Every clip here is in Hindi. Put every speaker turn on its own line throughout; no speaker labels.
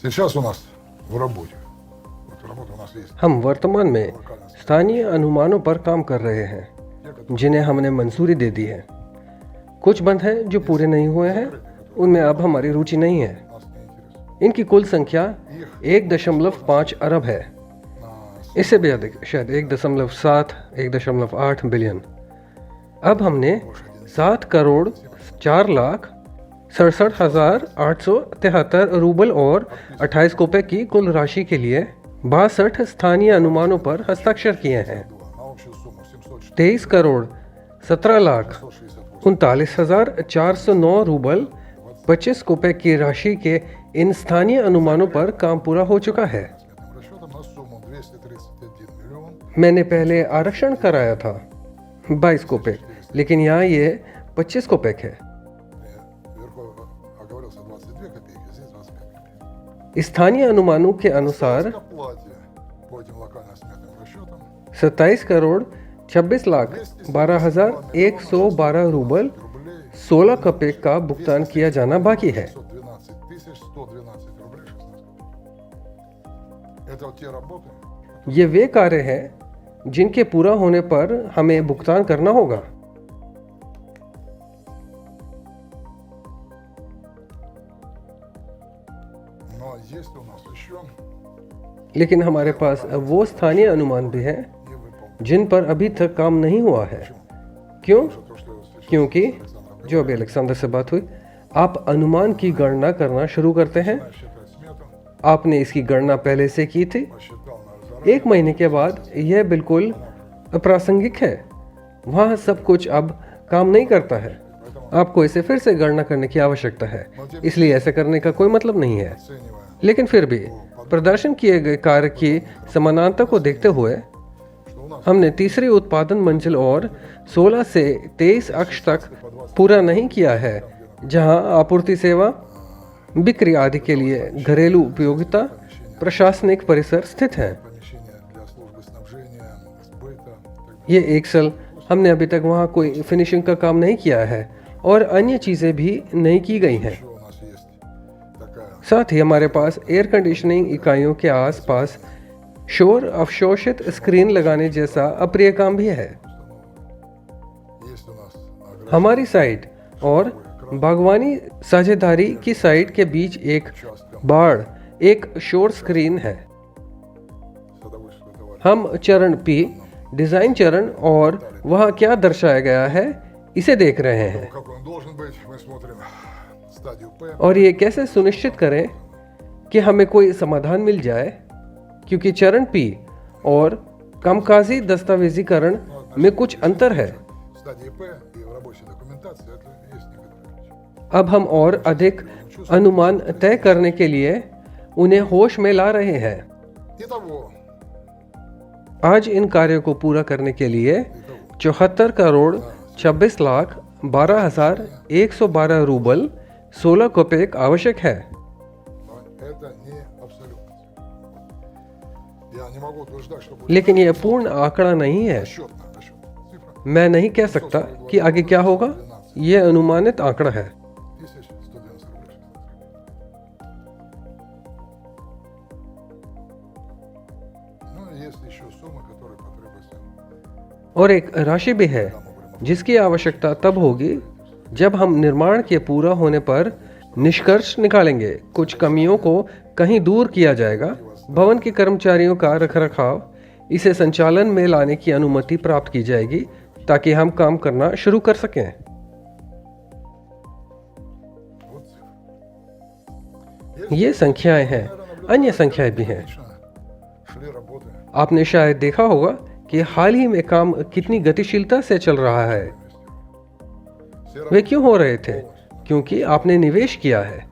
Сейчас у нас в работе. Вот работа у нас есть.
हम वर्तमान में स्थानीय अनुमानों पर काम कर रहे हैं जिन्हें हमने मंजूरी दे दी है। कुछ बंद हैं जो पूरे नहीं हुए हैं, उनमें अब हमारी रुचि नहीं है।
Нас не интересует.
इनकी कुल संख्या 1.5 अरब है, इससे भी अधिक, शायद 1.7 1.8 बिलियन। अब हमने 7 करोड़ 4 लाख 67,873 रूबल और 28 रुपए की कुल राशि के लिए 62 स्थानीय अनुमानों पर हस्ताक्षर किए हैं।
На общую сумму
23 करोड़ 17 लाख 39,409 रूबल 25 रुपए की राशि के इन स्थानीय अनुमानों पर काम पूरा हो चुका है।
сметным расчетом на сумму 231 миллион.
मैंने पहले आरक्षण कराया था 22 कोपेक, लेकिन यहाँ ये 25 कोपेक है।
Вверху оговорился 22 копейки, здесь 25 копеек.
स्थानीय अनुमानों के अनुसार
К оплате по этим локальным сметным расчетам
27 करोड़ 26 लाख 12,112 रूबल
рублей
16 कपेक का भुगतान किया जाना बाकी है।
512 112 рублей 16 копеек. Это вот те работы,
ये वे कार्य हैं जिनके पूरा होने पर हमें भुगतान करना होगा।
но есть у нас еще
लेकिन हमारे पास वो स्थानीय अनुमान भी हैं
не выполнены.
जिन पर अभी तक काम नहीं हुआ है। क्यों?
То, что сейчас
क्योंकि
Александр
जो अभी अलेक्जेंडर से बात हुई, आप अनुमान की गणना करना शुरू करते हैं।
начинает считать смету,
आपने इसकी गणना पहले से की थी।
посчитал на заранее.
1 महीने के बाद यह बिल्कुल अप्रासंगिक है। वहाँ सब कुछ अब काम नहीं करता है। आपको इसे फिर से गणना करने की आवश्यकता है, इसलिए ऐसा करने का कोई मतलब नहीं है।
Оценивая,
लेकिन फिर भी प्रदर्शन किए गए कार्य की समानांतर को देखते हुए
что у нас
हमने तीसरी उत्पादन मंजिल और 16 से 23 अक्ष तक पूरा नहीं किया है, जहां आपूर्ति सेवा, बिक्री आदि के लिए घरेलू उपयोगिता, प्रशासनिक परिसर स्थित हैं।
помещение для службы снабжения, сбыта, и так
ये एक्सेल हमने अभी तक वहां कोई फिनिशिंग का काम नहीं किया है और अन्य चीज़ें भी नहीं की गई हैं।
далее. Еще у нас есть такая
साथ ही हमारे पास एयर कंडीशनिंग इकाइयों के आसपास शोर अवशोषित स्क्रीन लगाने जैसा अप्रिय काम भी है।
есть у нас ограниченный
हमारी साइट और बागवानी साझेदारी की साइट के बीच एक
участок
बाड़, एक शोर स्क्रीन है।
садоводческого товара.
हम चरण P, डिज़ाइन चरण और वहाँ क्या दर्शाया गया है, इसे देख रहे हैं।
Как он должен быть, мы смотрим стадию P.
और ये कैसे सुनिश्चित करें कि हमें कोई समाधान मिल जाए, क्योंकि चरण P और कामकाजी दस्तावेजीकरण में कुछ अंतर है।
Стадии P и в рабочей документации это есть некоторые отличия.
अब हम और अधिक अनुमान तय करने के लिए उन्हें होश में ला रहे हैं।
Итого,
आज इन कार्यों को पूरा करने के लिए 74 करोड़ 26 लाख 12,112 रूबल 16 कोपेक आवश्यक है।
но это не абсолютно. Я не могу утверждать, что будет
लेकिन यह पूर्ण आंकड़ा नहीं है।
расчетная цифра.
मैं नहीं कह सकता कि आगे क्या होगा। यह अनुमानित आंकड़ा है।
1190 рублей. Ну, и есть еще суммы, которые потребуются.
और एक राशि भी है जिसकी आवश्यकता तब होगी जब हम निर्माण के पूरा होने पर निष्कर्ष निकालेंगे। कुछ कमियों को कहीं दूर किया जाएगा। भवन के कर्मचारियों का रखरखाव, इसे संचालन में लाने की अनुमति प्राप्त की जाएगी ताकि हम काम करना शुरू कर सकें।
Вот цифры.
ये संख्याएं हैं, अन्य संख्याएं भी हैं।
Отлично шли работы.
आपने शायद देखा होगा कि हाल ही में काम कितनी गतिशीलता से चल रहा है।
Все
वे
работы
क्यों हो रहे थे? क्योंकि आपने निवेश किया है।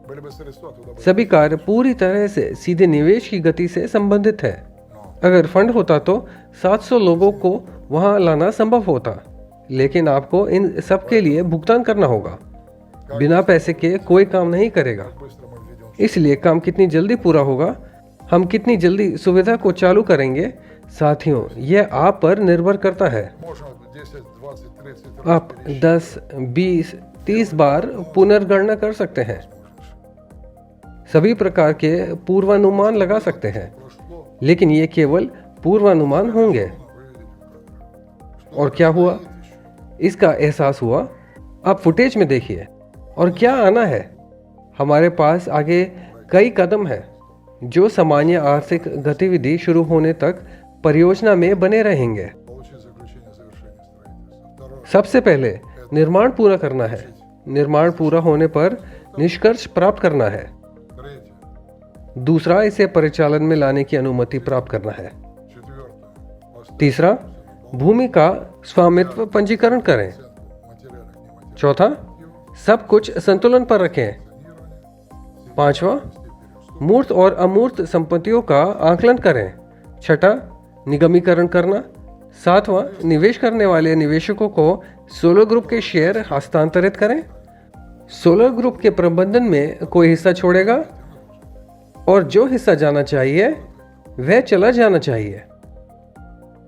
были бы средства туда бы.
सभी कार्य पूरी तरह से सीधे निवेश की गति से संबंधित है।
Но
अगर फंड होता तो 700 लोगों को वहां लाना संभव होता, लेकिन आपको इन सब के लिए भुगतान करना होगा। बिना पैसे के कोई काम नहीं करेगा।
быстро мы введем.
इसलिए काम कितनी जल्दी पूरा होगा, हम कितनी जल्दी सुविधा को चालू करेंगे, साथियों, यह आप पर निर्भर करता है।
Можно 10, 20, 30
आप 10, 20, 30 बार पुनर्गणना कर सकते हैं। सभी प्रकार के पूर्वानुमान लगा सकते हैं,
прошло,
लेकिन ये केवल पूर्वानुमान होंगे।
вы видите,
और क्या हुआ?
еще.
इसका एहसास हुआ। आप फुटेज में देखिए। और क्या आना है? हमारे पास आगे कई कदम हैं जो सामान्य आर्थिक गतिविधि शुरू होने तक परियोजना में बने रहेंगे।
Получить заключение завершения строительства. Второе.
सबसे पहले निर्माण पूरा करना है। निर्माण पूरा होने पर निष्कर्ष प्राप्त करना है।
Третье.
दूसरा, इसे परिचालन में लाने की अनुमति प्राप्त करना है।
Четвертое.
तीसरा, भूमि का स्वामित्व पंजीकरण करें।
Материальных, нематериальных.
चौथा, सब कुछ संतुलन पर रखें। पांचवा, मूर्त और अमूर्त संपत्तियों का आकलन करें। छठा, निगमीकरण करना। सातवां, निवेश करने वाले निवेशकों को सोलर ग्रुप के शेयर हस्तांतरित करें। सोलर ग्रुप के प्रबंधन में कोई हिस्सा छोड़ेगा और जो हिस्सा जाना चाहिए वह चला जाना चाहिए।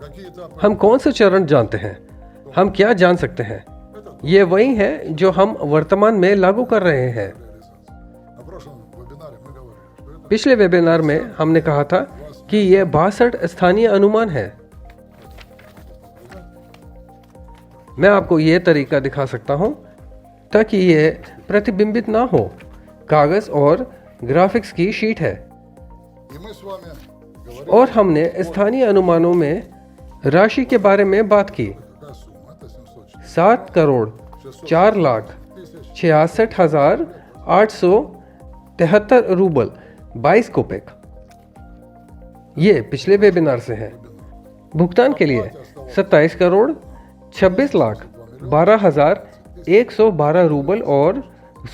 Какие этапы?
हम कौन से चरण जानते हैं? हम क्या जान सकते हैं? ये वही है जो हम वर्तमान में लागू कर रहे हैं।
На прошлом вебинаре мы говорили, что это
पिछले वेबिनार में हमने कहा था कि यह 62 स्थानीय अनुमान है। मैं आपको यह तरीका दिखा सकता हूं ताकि यह प्रतिबिंबित ना हो। कागज और ग्राफिक्स की शीट है
и мы с вами говорили,
और हमने स्थानीय अनुमानों में राशि के बारे में बात की।
какая сумма? Это 704
7 करोड़ 4 लाख
тысяч
66,873 रूबल 22 कोपेक। ये पिछले वेबिनार से है। भुगतान के लिए 27 करोड़ 26 लाख 12,112 रूबल और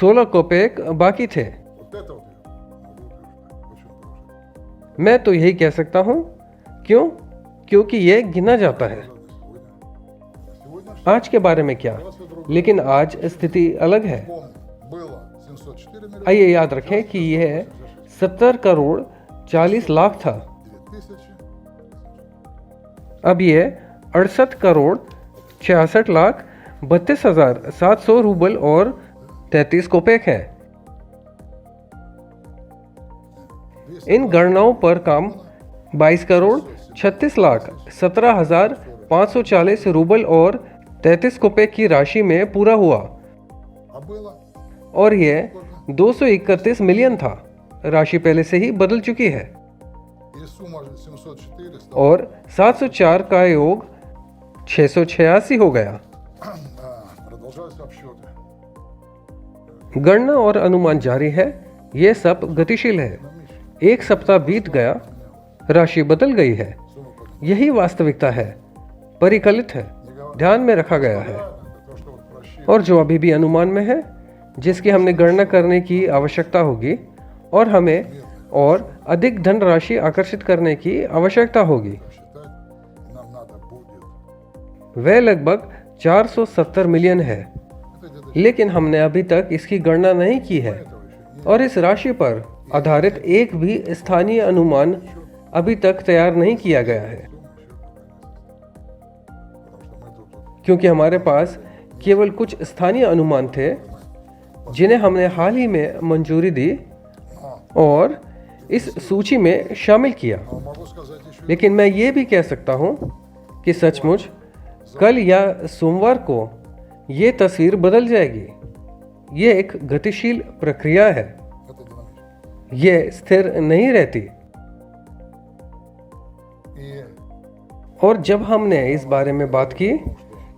16 कोपेक बाकी थे।
Вот это вот я могу утверждать. Очень просто.
मैं तो यही कह सकता हूँ। क्यों? क्योंकि ये गिना जाता है।
Сегодня
आज के बारे में क्या? लेकिन आज स्थिति अलग है।
было 704 миллиона,
आइए याद रखें कि यह 70 करोड़ 40 लाख था।
2000.
अब यह 68 करोड़ 66 लाख 32,700 रूबल और 33 कोपेक है। इन गणनाओं पर काम 22 करोड़ 36 लाख 17,540 रूबल और 33 कोपेक की राशि में पूरा हुआ
А было
और यह 231 मिलियन था। राशि पहले से ही बदल चुकी है
и сумма 704 стала
और 704 का योग 686 हो गया।
продолжаются обсчеты.
गणना और अनुमान जारी है। यह सब गतिशील है। एक सप्ताह बीत गया, राशि बदल गई है। यही वास्तविकता है, परिकलित है, ध्यान में रखा गया है।
Это то, что вот просчет.
और जो अभी भी अनुमान में है, जिसकी हमने गणना करने की आवश्यकता होगी और हमें और अधिक धनराशि आकर्षित करने की आवश्यकता होगी।
Считать нам надо будет.
वह लगभग 470 मिलियन है,
Это где-то
लेकिन हमने अभी तक इसकी गणना नहीं की है
этого еще нет.
और इस राशि पर आधारित एक भी स्थानीय अनुमान अभी तक तैयार नहीं किया गया है,
Сумма еще пока не составлена. Потому что мы тут
क्योंकि हमारे पास केवल कुछ स्थानीय अनुमान थे जिन्हें हमने हाल ही में मंजूरी दी और इस सूची में शामिल किया।
могу сказать еще
लेकिन मैं ये भी कह सकता हूँ कि सचमुच कल या सोमवार को ये तस्वीर बदल जाएगी। ये एक गतिशील प्रक्रिया है,
это динамично.
ये स्थिर नहीं रहती।
И
और जब हमने इस बारे में बात की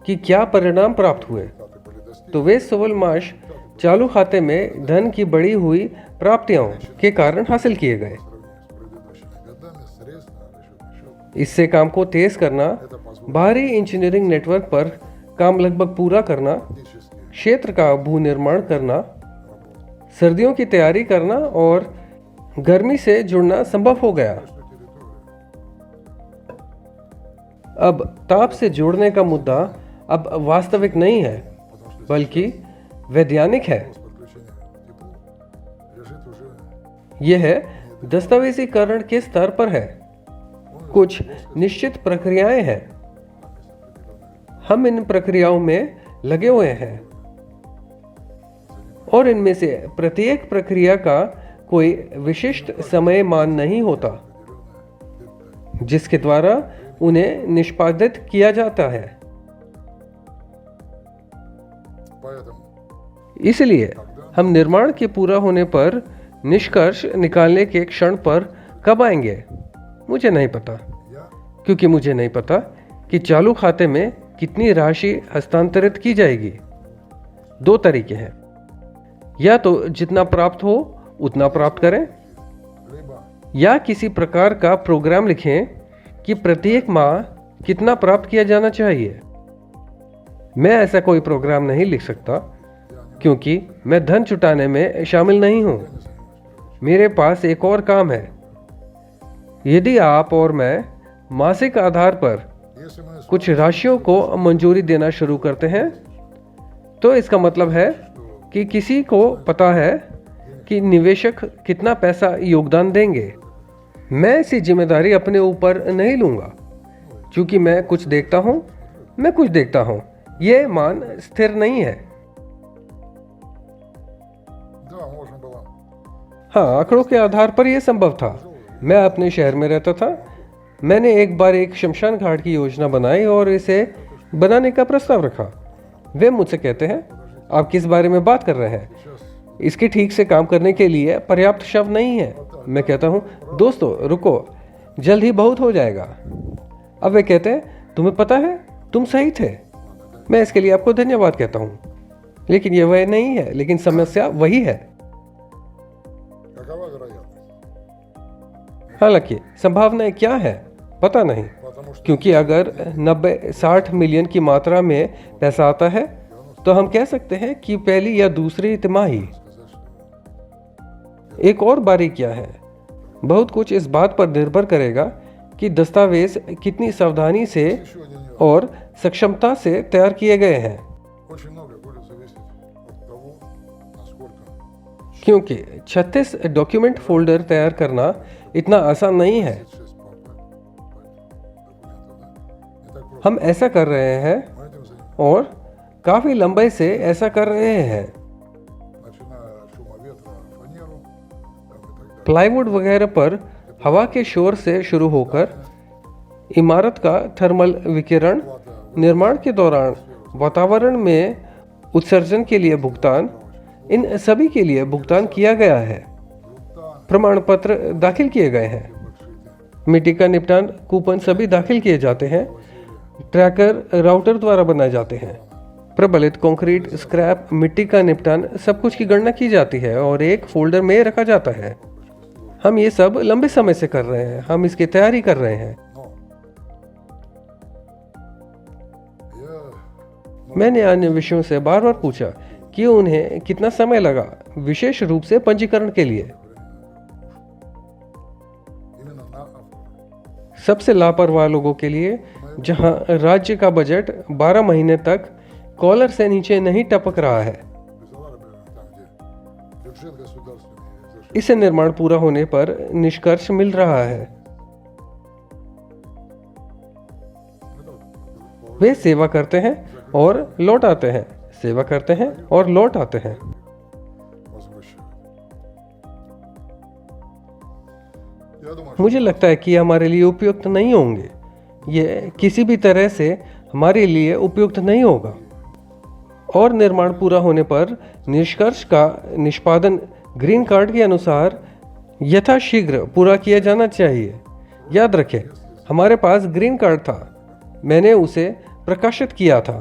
कि क्या परिणाम प्राप्त हुए,
результаты были достигнуты.
तो वे 16 मार्च चालू खाते में धन की बढ़ी हुई प्राप्तियों के कारण हासिल किए गए।
В сравнении с предыдущими годами средств на расчетный счет
इससे काम को तेज करना, बाहरी इंजीनियरिंग नेटवर्क पर काम लगभग पूरा करना,
фактически
क्षेत्र का भूनिर्माण करना, सर्दियों की तैयारी करना और गर्मी से जुड़ना संभव हो गया।
что территория
अब ताप से जोड़ने का मुद्दा अब वास्तविक नहीं है, बल्कि वैज्ञानिक है।
с подключением к теплу лежит уже
यह दस्तावेजीकरण के स्तर पर है। कुछ निश्चित प्रक्रियाएं हैं। हम इन प्रक्रियाओं में लगे हुए हैं और इनमें से प्रत्येक प्रक्रिया का कोई विशिष्ट समय मान नहीं होता जिसके द्वारा उन्हें निष्पादित किया जाता है।
Поэтому
इसलिए हम निर्माण के पूरा होने पर निष्कर्ष निकालने के क्षण पर कब आएंगे, मुझे नहीं पता,
я
क्योंकि मुझे नहीं पता कि चालू खाते में कितनी राशि हस्तांतरित की जाएगी। दो तरीके हैं, या तो जितना प्राप्त हो उतना प्राप्त करें,
либо
या किसी प्रकार का प्रोग्राम लिखें कि प्रत्येक माह कितना प्राप्त किया जाना चाहिए। मैं ऐसा कोई प्रोग्राम नहीं लिख सकता क्योंकि मैं धन जुटाने में शामिल नहीं हूं। मेरे पास एक और काम है। यदि आप और मैं मासिक आधार पर
если мы
कुछ राशियों को मंजूरी देना शुरू करते हैं तो इसका मतलब है कि किसी को पता है कि निवेशक कितना पैसा योगदान देंगे। मैं ऐसी जिम्मेदारी अपने ऊपर नहीं लूंगा क्योंकि मैं कुछ देखता हूं, मैं कुछ देखता हूं। यह मान स्थिर नहीं है।
да, можно было
हाँ, आंकड़ों के आधार पर यह संभव था। मैं अपने शहर में रहता था। मैंने एक बार एक शमशान घाट की योजना बनाई और इसे बनाने का प्रस्ताव रखा। वे मुझसे कहते हैं, आप किस बारे में बात कर रहे हैं? इसके ठीक से काम करने के लिए पर्याप्त शब्द नहीं है। मैं कहता हूँ, दोस्तों रुको, जल्द ही बहुत हो जाएगा। अब वे कहते हैं, तुम्हें पता है, तुम सही थे। मैं इसके लिए आपको धन्यवाद कहता हूँ, लेकिन यह वह नहीं है। लेकिन समस्या वही है।
какова вероятность?
हालांकि संभावनाएं क्या है पता नहीं,
Потому что
क्योंकि अगर 90-60 मिलियन की मात्रा में पैसा आता है तो हम कह सकते हैं कि पहली या दूसरी तिमाही।
сказать, что
एक और बारीकियां है। बहुत कुछ इस बात पर निर्भर करेगा कि दस्तावेज कितनी सावधानी से
еще один нюанс.
और सक्षमता से तैयार किए गए हैं,
Очень много будет зависеть от того, насколько
क्योंकि 36 डॉक्यूमेंट फोल्डर तैयार करना इतना आसान नहीं है।
36 документов, да? Не так просто.
हम ऐसा कर रहे हैं
Мы этим занимаемся.
और काफी लंबे से ऐसा कर रहे हैं।
Начиная от шума ветра, фанеру, там и так далее.
प्लाईवुड वगैरह पर हवा के शोर से शुरू होकर इमारत का थर्मल विकिरण, निर्माण के दौरान वातावरण में उत्सर्जन के लिए भुगतान, इन सभी के लिए भुगतान किया गया है।
Грунта,
प्रमाण पत्र दाखिल किए गए हैं।
маршруты,
मिट्टी का निपटान कूपन सभी दाखिल किए जाते हैं। ट्रैकर राउटर द्वारा बनाए जाते हैं। प्रबलित कंक्रीट, स्क्रैप, मिट्टी का निपटान, सब कुछ की गणना की जाती है और एक फोल्डर में रखा जाता है। हम ये सब लंबे समय से कर रहे हैं। हम इसकी तैयारी कर रहे हैं।
но я
मैंने अन्य विषयों से बार बार पूछा कि उन्हें कितना समय लगा, विशेष रूप से पंजीकरण के लिए।
именно на оформление.
सबसे लापरवाह लोगों के लिए, जहां राज्य का बजट 12 महीने तक कॉलर से नीचे नहीं टपक रहा है।
Безалара, примерно там, где бюджет государственный зашел.
इसे निर्माण पूरा होने पर निष्कर्ष मिल रहा है। वे सेवा करते हैं और लौट आते हैं, सेवा करते हैं और लौट आते हैं।
Возвращают. Я думаю,
मुझे लगता है कि ये हमारे लिए उपयुक्त नहीं होंगे। ये किसी भी तरह से हमारे लिए उपयुक्त नहीं होगा। और निर्माण पूरा होने पर निष्कर्ष का निष्पादन ग्रीन कार्ड के अनुसार यथाशीघ्र पूरा किया जाना चाहिए। याद रखें, हमारे पास ग्रीन कार्ड था, मैंने उसे प्रकाशित किया था।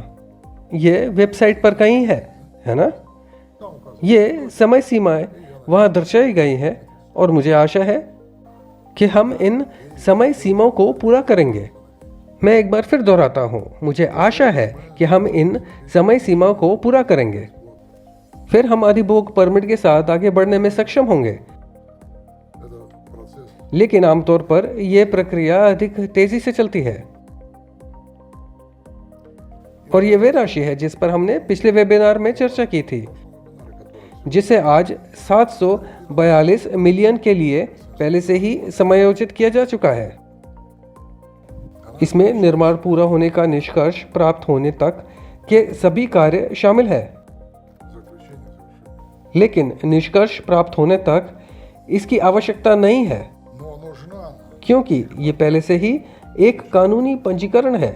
ये वेबसाइट पर कहीं है ना?
там указано.
ये समय सीमाएं वहाँ दर्शाई गई हैं और मुझे आशा है कि हम इन समय सीमाओं को पूरा करेंगे। मैं एक बार फिर दोहराता हूँ, मुझे आशा है कि हम इन समय सीमाओं को पूरा करेंगे। फिर हम अधिभोग परमिट के साथ आगे बढ़ने में सक्षम होंगे।
Это процесс.
लेकिन आमतौर पर यह प्रक्रिया अधिक तेजी से चलती है। और ये वे राशि है जिस पर हमने पिछले वेबिनार में चर्चा की थी, जिसे आज 742 मिलियन के लिए पहले से ही समायोजित किया जा चुका है। इसमें निर्माण पूरा होने का निष्कर्ष प्राप्त होने तक के सभी कार्य शामिल है।
Заключение завершено.
लेकिन निष्कर्ष प्राप्त होने तक इसकी आवश्यकता नहीं है,
но нужна она,
क्योंकि ये पहले से ही एक कानूनी पंजीकरण है,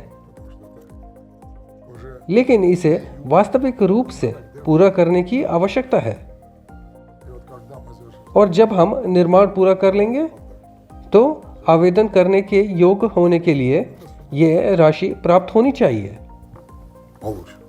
уже
लेकिन इसे वास्तविक रूप से पूरा करने की आवश्यकता है।
и вот когда мы завершим,
और जब हम निर्माण पूरा कर लेंगे तो आवेदन करने के योग्य होने के लिए ये राशि प्राप्त होनी चाहिए।
получим.